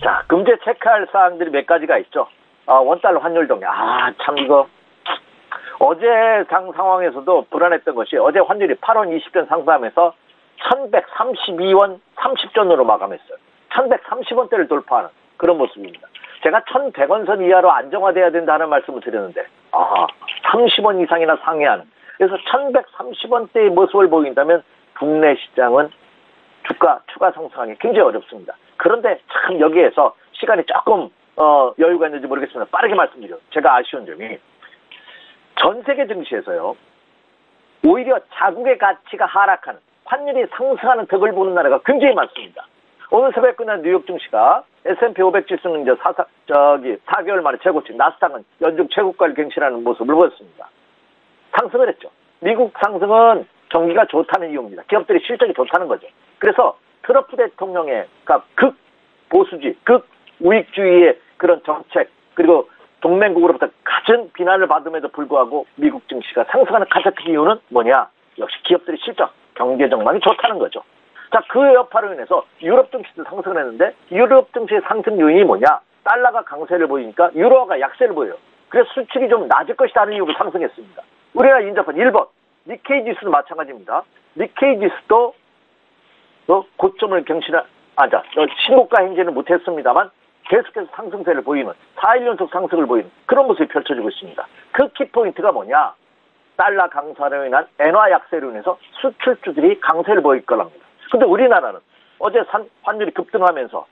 자, 금제 체크할 사항들이 몇 가지가 있죠. 원달러 환율 동향. 참 이거 어제 상황에서도 불안했던 것이 어제 환율이 8원 20전 상승하면서 1132원 30전으로 마감했어요. 1130원대를 돌파하는 그런 모습입니다. 제가 1100원 선 이하로 안정화돼야 된다는 말씀을 드렸는데 30원 이상이나 상회하는 그래서 1130원대의 모습을 보인다면 국내 시장은 주가 추가 상승하기 굉장히 어렵습니다. 그런데 참 여기에서 시간이 조금 여유가 있는지 모르겠습니다. 빠르게 말씀드려요. 제가 아쉬운 점이 전 세계 증시에서요. 오히려 자국의 가치가 하락하는 환율이 상승하는 덕을 보는 나라가 굉장히 많습니다. 오늘 새벽 끝난 뉴욕 증시가 S&P 500 지수는 이제 4개월 만에 최고치, 나스닥은 연중 최고가를 갱신하는 모습을 보였습니다. 상승을 했죠. 미국 상승은 경기가 좋다는 이유입니다. 기업들이 실적이 좋다는 거죠. 그래서 트럼프 대통령의 극 보수주의, 극 우익주의의 그런 정책, 그리고 동맹국으로부터 갖은 비난을 받음에도 불구하고 미국 증시가 상승하는 가장 큰 이유는 뭐냐? 역시 기업들의 실적, 경제 전망이 좋다는 거죠. 자, 그 여파로 인해서 유럽 증시도 상승을 했는데 유럽 증시의 상승 요인이 뭐냐? 달러가 강세를 보이니까 유로화가 약세를 보여요. 그래서 수출이 좀 낮을 것이라는 이유로 상승했습니다. 우리나라 인접한 일본, 니케이 지수도 마찬가지입니다. 니케이 지수도 고점을 신고가 행진을 못했습니다만 계속해서 상승세를 보이는 4일 연속 상승을 보이는 그런 모습이 펼쳐지고 있습니다. 그 키포인트가 뭐냐? 달러 강세로 인한 엔화 약세로 인해서 수출주들이 강세를 보일 거랍니다. 근데 우리나라는 어제 환율이 급등하면서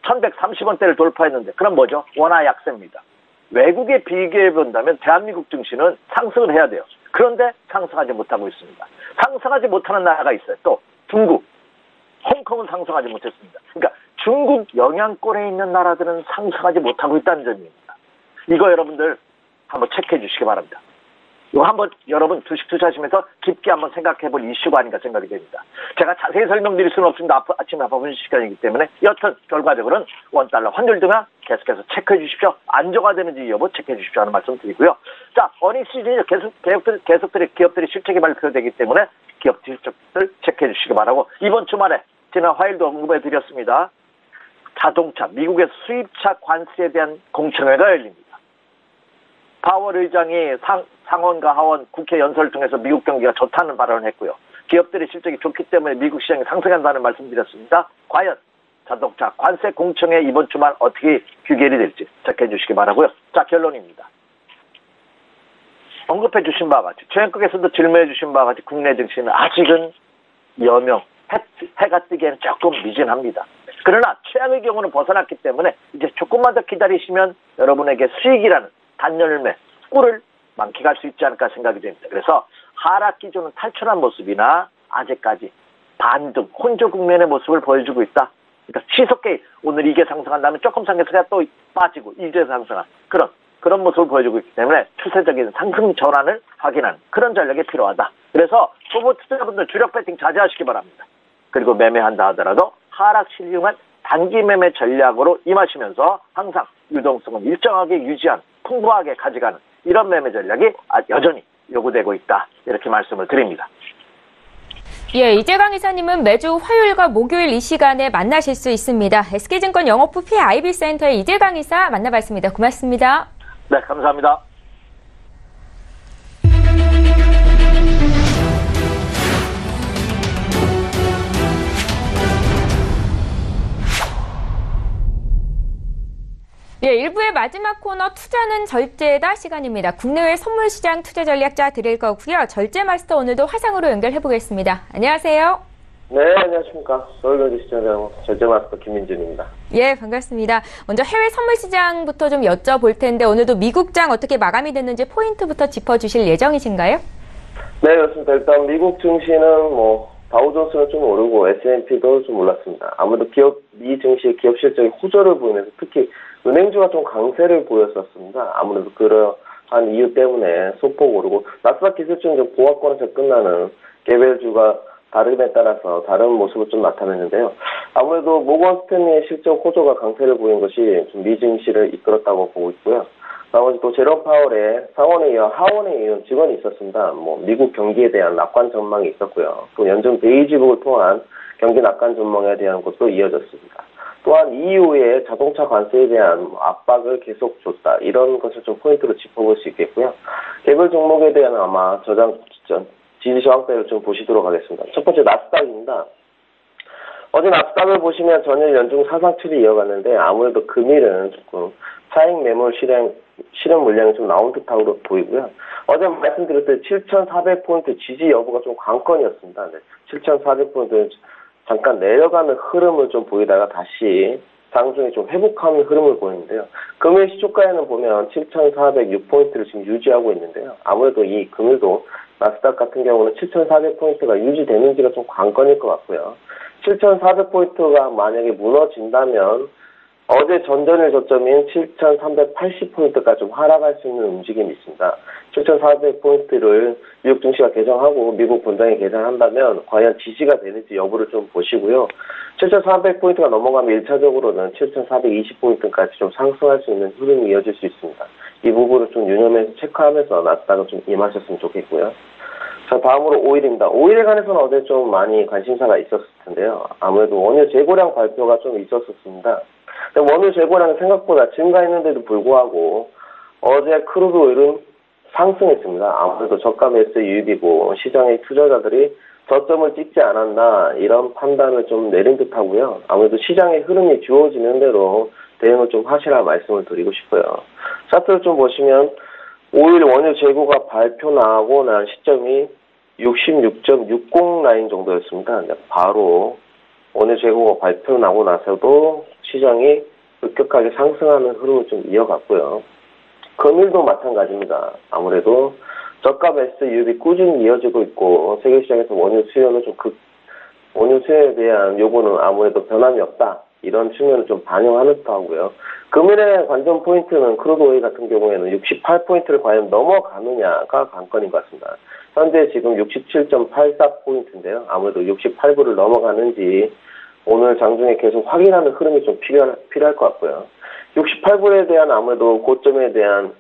1130원대를 돌파했는데 그럼 뭐죠? 원화 약세입니다. 외국에 비교해 본다면 대한민국 증시는 상승을 해야 돼요. 그런데 상승하지 못하고 있습니다. 상승하지 못하는 나라가 있어요. 또 중국, 홍콩은 상승하지 못했습니다. 그러니까 중국 영향권에 있는 나라들은 상승하지 못하고 있다는 점입니다. 이거 여러분들 한번 체크해 주시기 바랍니다. 이거 한번 여러분 주식 투자하시면서 깊게 한번 생각해 볼 이슈가 아닌가 생각이 됩니다. 제가 자세히 설명드릴 수는 없습니다. 아침에 바쁜 시간이기 때문에 여튼 결과적으로는 원달러 환율 등은 계속해서 체크해 주십시오. 안정화 되는지 여부 체크해 주십시오 하는 말씀 드리고요. 자, 어닝 시즌이 계속들이 기업들이 실적이 발표되기 때문에 기업 실적들 체크해 주시기 바라고 이번 주말에 지난 화요일도 언급해 드렸습니다. 자동차, 미국의 수입차 관세에 대한 공청회가 열립니다. 파월 의장이 상원과 하원 국회 연설을 통해서 미국 경기가 좋다는 발언을 했고요. 기업들의 실적이 좋기 때문에 미국 시장이 상승한다는 말씀드렸습니다. 과연 자동차 관세 공청회 이번 주말 어떻게 규결이 될지 체크해 주시기 바라고요. 자, 결론입니다. 언급해 주신 바와 같이 최영국에서도 질문해 주신 바와 같이 국내 증시는 아직은 여명, 해가 뜨기에는 조금 미진합니다. 그러나 최악의 경우는 벗어났기 때문에 이제 조금만 더 기다리시면 여러분에게 수익이라는 단열매, 꿀을 만끽할 수 있지 않을까 생각이 됩니다. 그래서 하락 기조는 탈출한 모습이나 아직까지 반등, 혼조 국면의 모습을 보여주고 있다. 그러니까 시속게 오늘 이게 상승한다면 조금 상승해서 또 빠지고 이제 상승한 그런 모습을 보여주고 있기 때문에 추세적인 상승 전환을 확인하는 그런 전략이 필요하다. 그래서 초보 투자자분들 주력 배팅 자제하시기 바랍니다. 그리고 매매한다 하더라도 하락 신중한 단기 매매 전략으로 임하시면서 항상 유동성은 일정하게 유지한 풍부하게 가져가는 이런 매매 전략이 여전히 요구되고 있다. 이렇게 말씀을 드립니다. 예, 이재강 이사님은 매주 화요일과 목요일 이 시간에 만나실 수 있습니다. SK증권 영업부 PIB센터의 이재강 이사 만나봤습니다. 고맙습니다. 네, 감사합니다. 예, 1부의 마지막 코너 투자는 절제다 시간입니다. 국내외 선물시장 투자 전략자 드릴 거고요. 절제 마스터 오늘도 화상으로 연결해 보겠습니다. 안녕하세요. 네, 안녕하십니까. 서울경제시장장 절제 마스터 김민준입니다. 예, 반갑습니다. 먼저 해외 선물시장부터 좀 여쭤볼 텐데 오늘도 미국장 어떻게 마감이 됐는지 포인트부터 짚어주실 예정이신가요? 네, 그렇습니다. 일단 미국 증시는 다우존스는 좀 오르고 S&P도 좀 올랐습니다. 아무래도 미 증시의 기업 실적이 호조를 보이면서 특히 은행주가 좀 강세를 보였었습니다. 아무래도 그러한 이유 때문에 소폭 오르고 나스닥 기술주는 좀 보합권에서 끝나는 개별주가 다름에 따라서 다른 모습을 좀 나타냈는데요. 아무래도 모건 스탠리의 실적 호조가 강세를 보인 것이 좀 미 증시를 이끌었다고 보고 있고요. 나머지 또 제롬 파월의 상원에 이어 하원에 이은 증언이 있었습니다. 미국 경기에 대한 낙관 전망이 있었고요. 또 연준 베이지북을 통한 경기 낙관 전망에 대한 것도 이어졌습니다. 또한 EU의 자동차 관세에 대한 압박을 계속 줬다. 이런 것을 좀 포인트로 짚어볼 수 있겠고요. 개별 종목에 대한 아마 지지 저항대를 좀 보시도록 하겠습니다. 첫 번째 나스닥입니다. 어제 나스닥을 보시면 전일 연중 사상추이 이어갔는데 아무래도 금일은 조금 차익 매물 실현 물량이 좀 나온 듯하고 보이고요. 어제 말씀드렸듯이 7,400포인트 지지 여부가 좀 관건이었습니다. 네, 7,400포인트 잠깐 내려가는 흐름을 좀 보이다가 다시 장중에 좀 회복하는 흐름을 보이는데요. 금일 시초가에는 보면 7,406포인트를 지금 유지하고 있는데요. 아무래도 이 금일도 나스닥 같은 경우는 7,400포인트가 유지되는지가 좀 관건일 것 같고요. 7,400포인트가 만약에 무너진다면 어제 전전일 저점인 7,380포인트까지 좀 하락할 수 있는 움직임이 있습니다. 7,400포인트를 미국 증시가 개정하고 미국 본장이 개정한다면 과연 지지가 되는지 여부를 좀 보시고요. 7,400포인트가 넘어가면 1차적으로는 7,420포인트까지 좀 상승할 수 있는 흐름이 이어질 수 있습니다. 이 부분을 좀 유념해서 체크하면서 나스닥을 좀 임하셨으면 좋겠고요. 자, 다음으로 오일입니다. 오일에 관해서는 어제 좀 많이 관심사가 있었을 텐데요. 아무래도 원유 재고량 발표가 좀 있었습니다. 원유 재고량이 생각보다 증가했는데도 불구하고 어제 크루드 오일은 상승했습니다. 아무래도 저가 매수 유입이고 시장의 투자자들이 저점을 찍지 않았나 이런 판단을 좀 내린 듯하고요. 아무래도 시장의 흐름이 주어지는 대로 대응을 좀 하시라 말씀을 드리고 싶어요. 차트를 좀 보시면 오일 원유 재고가 발표 나고 난 시점이 66.60 라인 정도였습니다. 바로 원유 재고가 발표 나고 나서도 시장이 급격하게 상승하는 흐름을 좀 이어갔고요. 금일도 마찬가지입니다. 아무래도 저가 매수 유입이 꾸준히 이어지고 있고 세계 시장에서 원유 수요는 원유 수요에 대한 요구는 아무래도 변함이 없다. 이런 측면을 좀 반영하는 듯하고요. 금일의 관전 포인트는 크루드 오일 같은 경우에는 68포인트를 과연 넘어가느냐가 관건인 것 같습니다. 현재 지금 67.84포인트인데요. 아무래도 68불을 넘어가는지 오늘 장중에 계속 확인하는 흐름이 좀 필요할 것 같고요. 68불에 대한 아무래도 고점에 대한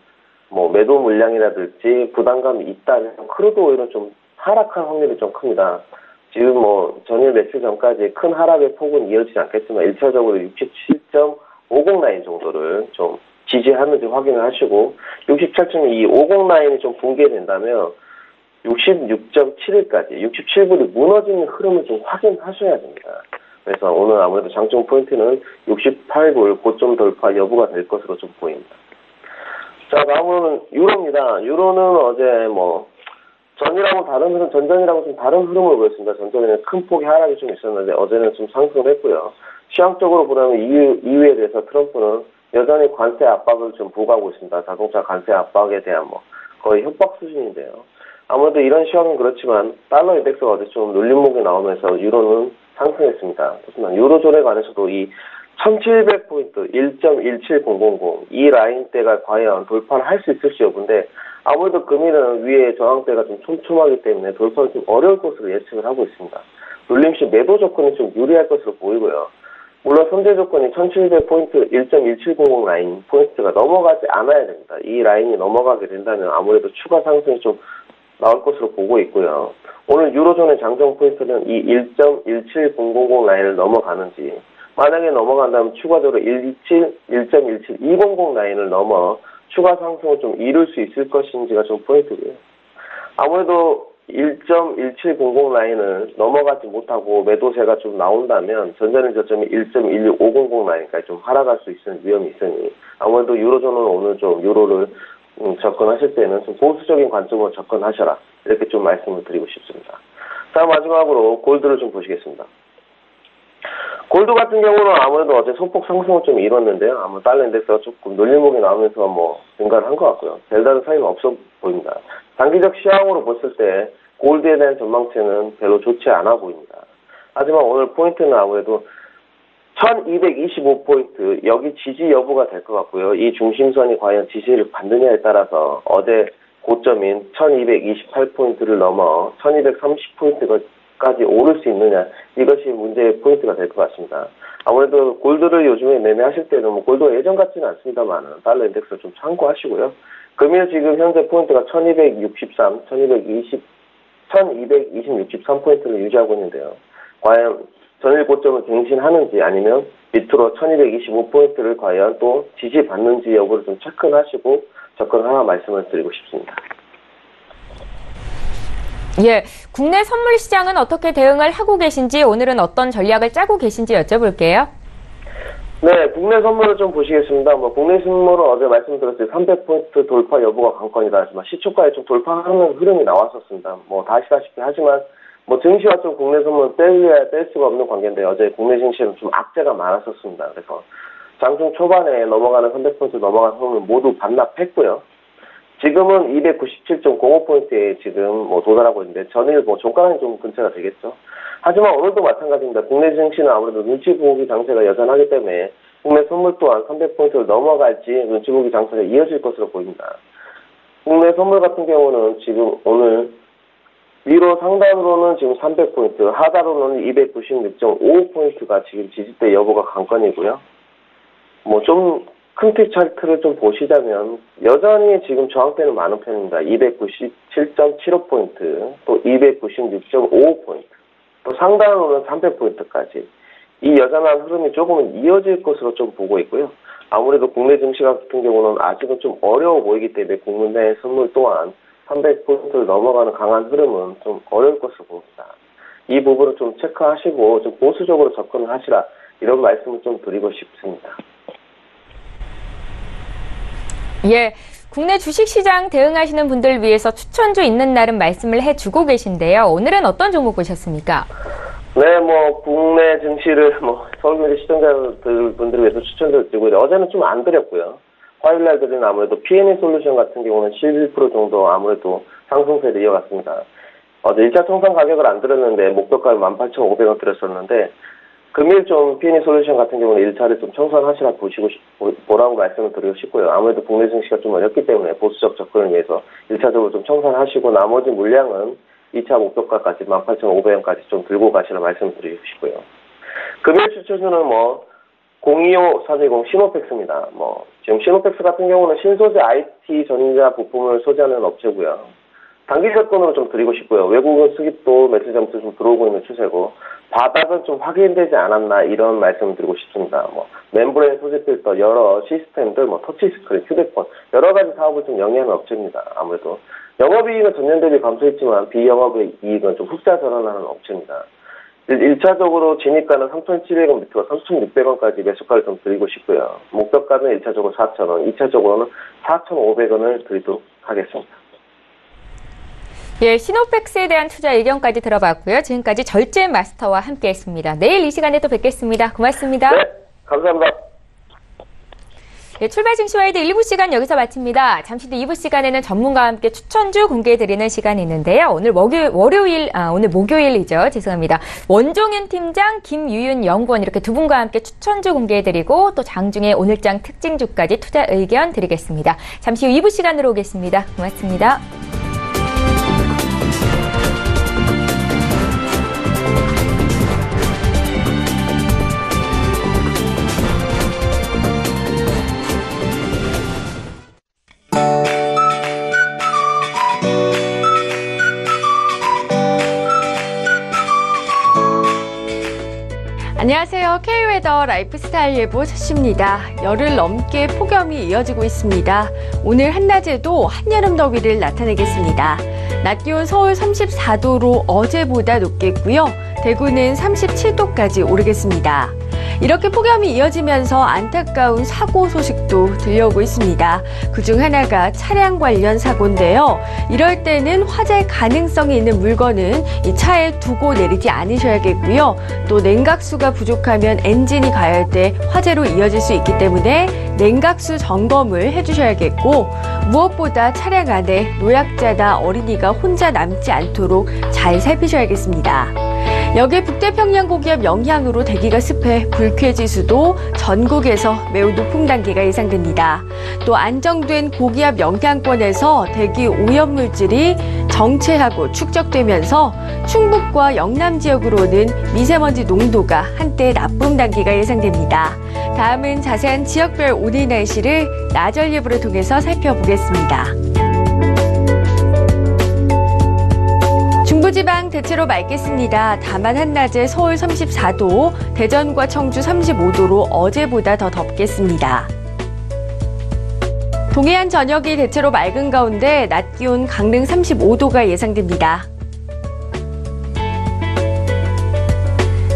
매도 물량이라든지 부담감이 있다면 크루드 오일은 좀 하락할 확률이 좀 큽니다. 지금 전일 매수 전까지 큰 하락의 폭은 이어지지 않겠지만 1차적으로 67.50 라인 정도를 좀 지지하는지 확인을 하시고 67.50 라인이 좀 붕괴된다면 66.71까지 67불이 무너지는 흐름을 좀 확인하셔야 됩니다. 그래서 오늘 아무래도 장중 포인트는 68불 고점 돌파 여부가 될 것으로 좀 보입니다. 자, 다음으로는 유로입니다. 유로는 어제 전전이라고 좀 다른 흐름을 보였습니다. 전전에는 큰 폭의 하락이 좀 있었는데 어제는 좀 상승을 했고요. 시황적으로 보면 이유에 대해서 트럼프는 여전히 관세 압박을 좀 부과하고 있습니다. 자동차 관세 압박에 대한 거의 협박 수준인데요. 아무래도 이런 시황은 그렇지만 달러 인덱스가 어제 좀 눌림목이 나오면서 유로는 상승했습니다. 하지만 유로존에 관해서도 이 1700포인트 1.17000 이 라인대가 과연 돌파를 할 수 있을지 여부인데 아무래도 금일은 위에 저항대가 좀 촘촘하기 때문에 돌파는 좀 어려울 것으로 예측을 하고 있습니다. 눌림시 매도 조건이 좀 유리할 것으로 보이고요. 물론 선제 조건이 1700포인트 1.1700 라인 포인트가 넘어가지 않아야 됩니다. 이 라인이 넘어가게 된다면 아무래도 추가 상승이 좀 나올 것으로 보고 있고요. 오늘 유로존의 장중 포인트는 이 1.17000 라인을 넘어가는지 만약에 넘어간다면 추가적으로 1.17200 라인을 넘어 추가 상승을 좀 이룰 수 있을 것인지가 좀 포인트고요. 아무래도 1.1700 라인을 넘어가지 못하고 매도세가 좀 나온다면 전전일 저점이 1.16500 라인까지 좀 하락할 수 있는 위험이 있으니 아무래도 유로존은 오늘 좀 유로를 접근하실 때는 좀 보수적인 관점으로 접근하셔라 이렇게 좀 말씀을 드리고 싶습니다. 자, 마지막으로 골드를 좀 보시겠습니다. 골드 같은 경우는 아무래도 어제 소폭 상승을 좀 이뤘는데요. 아무래도 달러 인덱스가 조금 눌림목이 나오면서 증가를 한 것 같고요. 별다른 차이는 없어 보입니다. 단기적 시황으로 봤을 때 골드에 대한 전망치는 별로 좋지 않아 보입니다. 하지만 오늘 포인트는 아무래도 1225포인트 여기 지지 여부가 될 것 같고요. 이 중심선이 과연 지지를 받느냐에 따라서 어제 고점인 1228포인트를 넘어 1230포인트까지 오를 수 있느냐 이것이 문제의 포인트가 될 것 같습니다. 아무래도 골드를 요즘에 매매하실 때는 골드가 예전 같지는 않습니다만 달러 인덱스를 좀 참고하시고요. 금일 지금 현재 포인트가 1223포인트를 유지하고 있는데요. 과연 전일 고점을 갱신하는지 아니면 밑으로 1225포인트를 과연 또 지지받는지 여부를 좀 체크하시고 접근하라 말씀을 드리고 싶습니다. 예, 국내 선물 시장은 어떻게 대응을 하고 계신지 오늘은 어떤 전략을 짜고 계신지 여쭤볼게요. 네, 국내 선물을 좀 보시겠습니다. 국내 선물은 어제 말씀드렸듯이 300포인트 돌파 여부가 관건이다 하지만 시초가에 좀 돌파하는 흐름이 나왔었습니다. 다 아시다시피 하지만 증시와 좀 국내 선물은 뗄래야 뗄 수가 없는 관계인데 어제 국내 증시는 좀 악재가 많았었습니다. 그래서 장중 초반에 넘어가는 300포인트 넘어간 흐름을 모두 반납했고요. 지금은 297.05포인트에 지금 도달하고 있는데 전일 종가는 좀 근처가 되겠죠. 하지만 오늘도 마찬가지입니다. 국내 증시는 아무래도 눈치 보기 장세가 여전하기 때문에 국내 선물 또한 300포인트를 넘어갈지 눈치 보기 장세가 이어질 것으로 보입니다. 국내 선물 같은 경우는 지금 오늘 위로 상단으로는 지금 300포인트, 하단으로는 296.55포인트가 지금 지지대 여부가 관건이고요. 뭐 좀 큰 티 차트를 좀 보시자면 여전히 지금 저항대는 많은 편입니다. 297.75포인트, 또 296.55포인트, 또 상단으로는 300포인트까지. 이 여전한 흐름이 조금은 이어질 것으로 좀 보고 있고요. 아무래도 국내 증시 같은 경우는 아직은 좀 어려워 보이기 때문에 국내 선물 또한 300포인트를 넘어가는 강한 흐름은 좀 어려울 것으로 봅니다. 이 부분을 좀 체크하시고 좀 보수적으로 접근을 하시라, 이런 말씀을 좀 드리고 싶습니다. 예, 국내 주식시장 대응하시는 분들을 위해서 추천주 있는 날은 말씀을 해주고 계신데요. 오늘은 어떤 종목 보셨습니까? 네, 뭐 국내 증시를 서울경제 시청자들 분들을 위해서 추천을 드리고, 어제는 좀 안 드렸고요. 화요일날 드리는 아무래도 P&E 솔루션 같은 경우는 11% 정도 아무래도 상승세를 이어갔습니다. 어제 1차 통상 가격을 안 드렸는데 목표가를 18,500원 드렸었는데, 금일 좀 P&E 솔루션 같은 경우는 1차를 좀 청산하시라 보라고 말씀을 드리고 싶고요. 아무래도 국내 증시가 좀 어렵기 때문에 보수적 접근을 위해서 1차적으로 좀 청산하시고 나머지 물량은 2차 목표가까지 18,500원까지 좀 들고 가시라 말씀을 드리고 싶고요. 금일 추천주는 025420 시노펙스입니다. 지금 시노펙스 같은 경우는 신소재 IT 전자 부품을 소재하는 업체고요. 단기 접근으로 좀 드리고 싶고요. 외국은 수급도 매수 점수 좀 들어오고 있는 추세고, 바닥은 좀 확인되지 않았나, 이런 말씀을 드리고 싶습니다. 멤브레인 소재 필터, 여러 시스템들, 터치스크린, 휴대폰, 여러 가지 사업을 좀 영위하는 업체입니다. 아무래도 영업이익은 전년 대비 감소했지만 비영업이익은 좀 흑자 전환하는 업체입니다. 1차적으로 진입가는 3,700원 밑으로 3,600원까지 매수가를 좀 드리고 싶고요. 목표가는 1차적으로 4,000원, 2차적으로는 4,500원을 드리도록 하겠습니다. 예, 시노펙스에 대한 투자 의견까지 들어봤고요. 지금까지 절제 마스터와 함께했습니다. 내일 이 시간에 또 뵙겠습니다. 고맙습니다. 네, 감사합니다. 예, 출발 증시와이드 1부 시간 여기서 마칩니다. 잠시 뒤 2부 시간에는 전문가와 함께 추천주 공개해드리는 시간이 있는데요. 오늘 목요일이죠. 죄송합니다. 원종윤 팀장, 김유윤 연구원 이렇게 두 분과 함께 추천주 공개해드리고 또 장중에 오늘장 특징주까지 투자 의견 드리겠습니다. 잠시 후 2부 시간으로 오겠습니다. 고맙습니다. 안녕하세요. K웨더 라이프스타일 예보 서씨입니다. 열흘 넘게 폭염이 이어지고 있습니다. 오늘 한낮에도 한여름 더위를 나타내겠습니다. 낮 기온 서울 34도로 어제보다 높겠고요. 대구는 37도까지 오르겠습니다. 이렇게 폭염이 이어지면서 안타까운 사고 소식도 들려오고 있습니다. 그중 하나가 차량 관련 사고인데요. 이럴 때는 화재 가능성이 있는 물건은 이 차에 두고 내리지 않으셔야겠고요. 또 냉각수가 부족하면 엔진이 가열할 때 화재로 이어질 수 있기 때문에 냉각수 점검을 해주셔야겠고, 무엇보다 차량 안에 노약자나 어린이가 혼자 남지 않도록 잘 살피셔야겠습니다. 여기에 북태평양 고기압 영향으로 대기가 습해 불쾌지수도 전국에서 매우 높은 단계가 예상됩니다. 또 안정된 고기압 영향권에서 대기 오염물질이 정체하고 축적되면서 충북과 영남 지역으로는 미세먼지 농도가 한때 나쁨 단계가 예상됩니다. 다음은 자세한 지역별 오늘 날씨를 나절 예보를 통해서 살펴보겠습니다. 중부지방 대체로 맑겠습니다. 다만 한낮에 서울 34도, 대전과 청주 35도로 어제보다 더 덥겠습니다. 동해안 전역이 대체로 맑은 가운데 낮 기온 강릉 35도가 예상됩니다.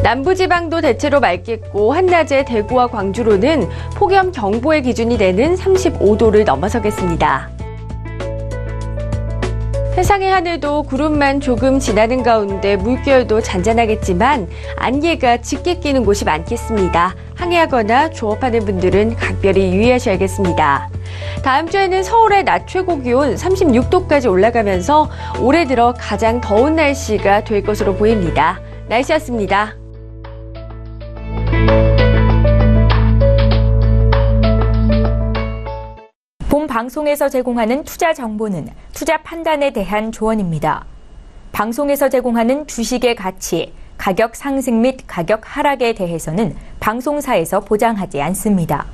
남부지방도 대체로 맑겠고 한낮에 대구와 광주로는 폭염 경보의 기준이 되는 35도를 넘어서겠습니다. 세상의 하늘도 구름만 조금 지나는 가운데 물결도 잔잔하겠지만 안개가 짙게 끼는 곳이 많겠습니다. 항해하거나 조업하는 분들은 각별히 유의하셔야겠습니다. 다음 주에는 서울의 낮 최고 기온 36도까지 올라가면서 올해 들어 가장 더운 날씨가 될 것으로 보입니다. 날씨였습니다. 본 방송에서 제공하는 투자 정보는 투자 판단에 대한 조언입니다. 방송에서 제공하는 주식의 가치, 가격 상승 및 가격 하락에 대해서는 방송사에서 보장하지 않습니다.